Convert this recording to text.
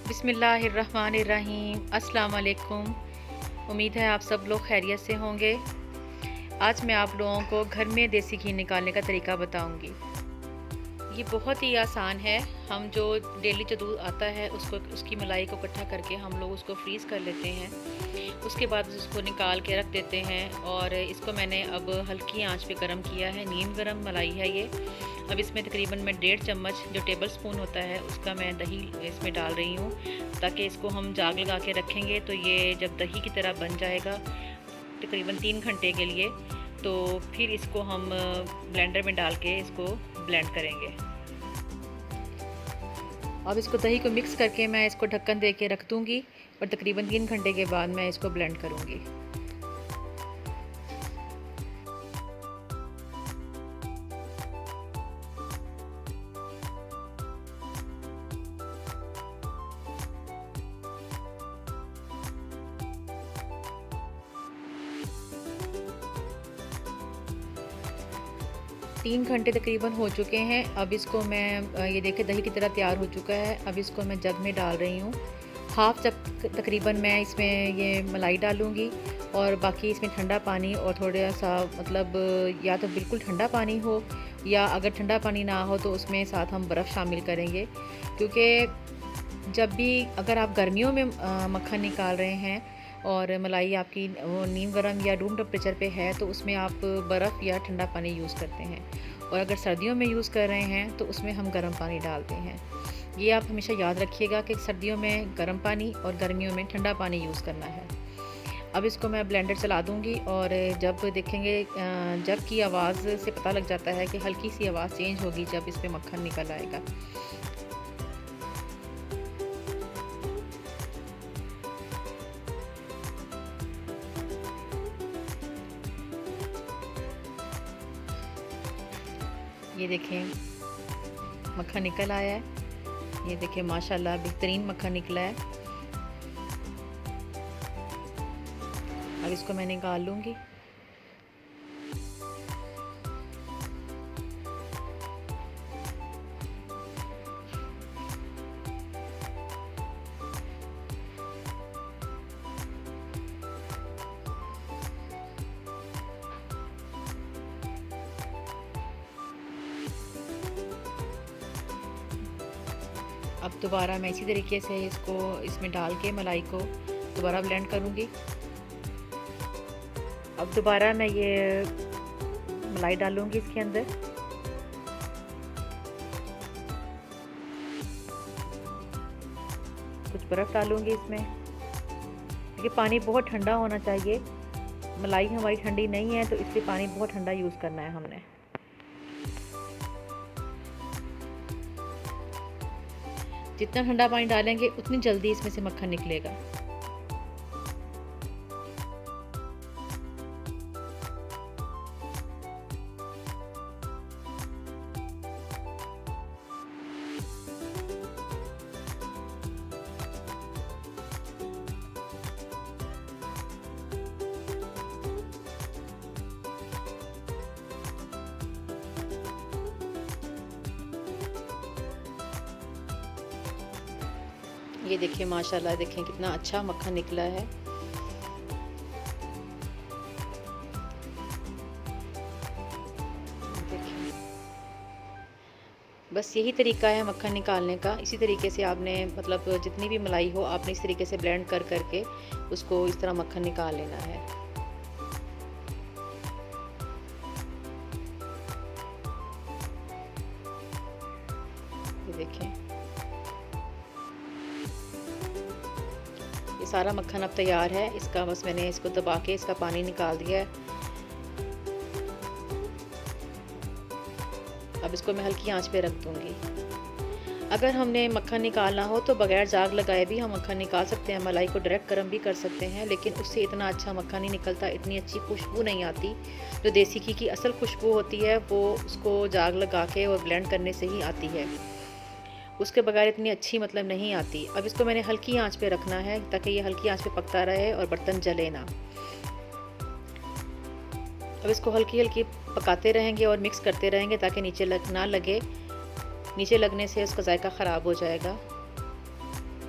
बिस्मिल्लाहिर्रहमानिर्रहीम। अस्सलाम वालेकुम। उम्मीद है आप सब लोग खैरियत से होंगे। आज मैं आप लोगों को घर में देसी घी निकालने का तरीका बताऊंगी। ये बहुत ही आसान है। हम जो डेली जो दूध आता है उसकी मलाई को इकट्ठा करके हम लोग उसको फ्रीज़ कर लेते हैं। उसके बाद उसको निकाल के रख देते हैं और इसको मैंने अब हल्की आंच पे गरम किया है। नीम गरम मलाई है ये। अब इसमें तकरीबन मैं 1.5 चम्मच जो टेबल स्पून होता है उसका मैं दही इसमें डाल रही हूँ, ताकि इसको हम जाग लगा के रखेंगे तो ये जब दही की तरह बन जाएगा तकरीबन 3 घंटे के लिए, तो फिर इसको हम ब्लेंडर में डाल के इसको ब्लेंड करेंगे। अब इसको दही को मिक्स करके मैं इसको ढक्कन दे के रख दूँगी और तकरीबन 3 घंटे के बाद मैं इसको ब्लेंड करूँगी। तीन घंटे तकरीबन हो चुके हैं। अब इसको मैं ये देखे दही की तरह तैयार हो चुका है। अब इसको मैं जग में डाल रही हूँ। हाफ जग तकरीबन मैं इसमें ये मलाई डालूँगी और बाकी इसमें ठंडा पानी और थोड़ा सा मतलब या तो बिल्कुल ठंडा पानी हो, या अगर ठंडा पानी ना हो तो उसमें साथ हम बर्फ़ शामिल करेंगे, क्योंकि जब भी अगर आप गर्मियों में मक्खन निकाल रहे हैं और मलाई आपकी वो नीम गर्म या रूम टेम्परेचर पे है तो उसमें आप बर्फ़ या ठंडा पानी यूज़ करते हैं, और अगर सर्दियों में यूज़ कर रहे हैं तो उसमें हम गर्म पानी डालते हैं। ये आप हमेशा याद रखिएगा कि सर्दियों में गर्म पानी और गर्मियों में ठंडा पानी यूज़ करना है। अब इसको मैं ब्लेंडर चला दूँगी और जब देखेंगे जग की आवाज़ से पता लग जाता है कि हल्की सी आवाज़ चेंज होगी जब इस पर मक्खन निकल आएगा। ये देखें मक्खन निकल आया है। ये देखें माशाल्लाह बेहतरीन मक्खन निकला है। अब इसको मैं निकाल लूँगी। अब दोबारा मैं इसी तरीके से इसको इसमें डाल के मलाई को दोबारा ब्लेंड करूँगी। अब दोबारा मैं ये मलाई डालूँगी इसके अंदर। कुछ बर्फ़ डालूँगी इसमें, क्योंकि पानी बहुत ठंडा होना चाहिए। मलाई हमारी ठंडी नहीं है तो इसलिए पानी बहुत ठंडा यूज़ करना है हमने। जितना ठंडा पानी डालेंगे उतनी जल्दी इसमें से मक्खन निकलेगा। ये देखिए माशाल्लाह, देखें कितना अच्छा मक्खन निकला है। देखिए बस यही तरीका है मक्खन निकालने का। इसी तरीके से आपने मतलब जितनी भी मलाई हो आपने इस तरीके से ब्लेंड कर करके उसको इस तरह मक्खन निकाल लेना है। ये देखें ये सारा मक्खन अब तैयार है। इसका बस मैंने इसको दबा के इसका पानी निकाल दिया है। अब इसको मैं हल्की आंच पे रख दूंगी। अगर हमने मक्खन निकालना हो तो बगैर जाग लगाए भी हम मक्खन निकाल सकते हैं। मलाई को डायरेक्ट गर्म भी कर सकते हैं, लेकिन उससे इतना अच्छा मक्खन नहीं निकलता, इतनी अच्छी खुशबू नहीं आती। जो देसी घी की असल खुशबू होती है वो उसको जाग लगा के और ब्लेंड करने से ही आती है, उसके बगैर इतनी अच्छी मतलब नहीं आती। अब इसको मैंने हल्की आंच पे रखना है ताकि ये हल्की आंच पे पकता रहे और बर्तन जले ना। अब इसको हल्की हल्की पकाते रहेंगे और मिक्स करते रहेंगे ताकि नीचे ना लगे। नीचे लगने से उसका जायका ख़राब हो जाएगा।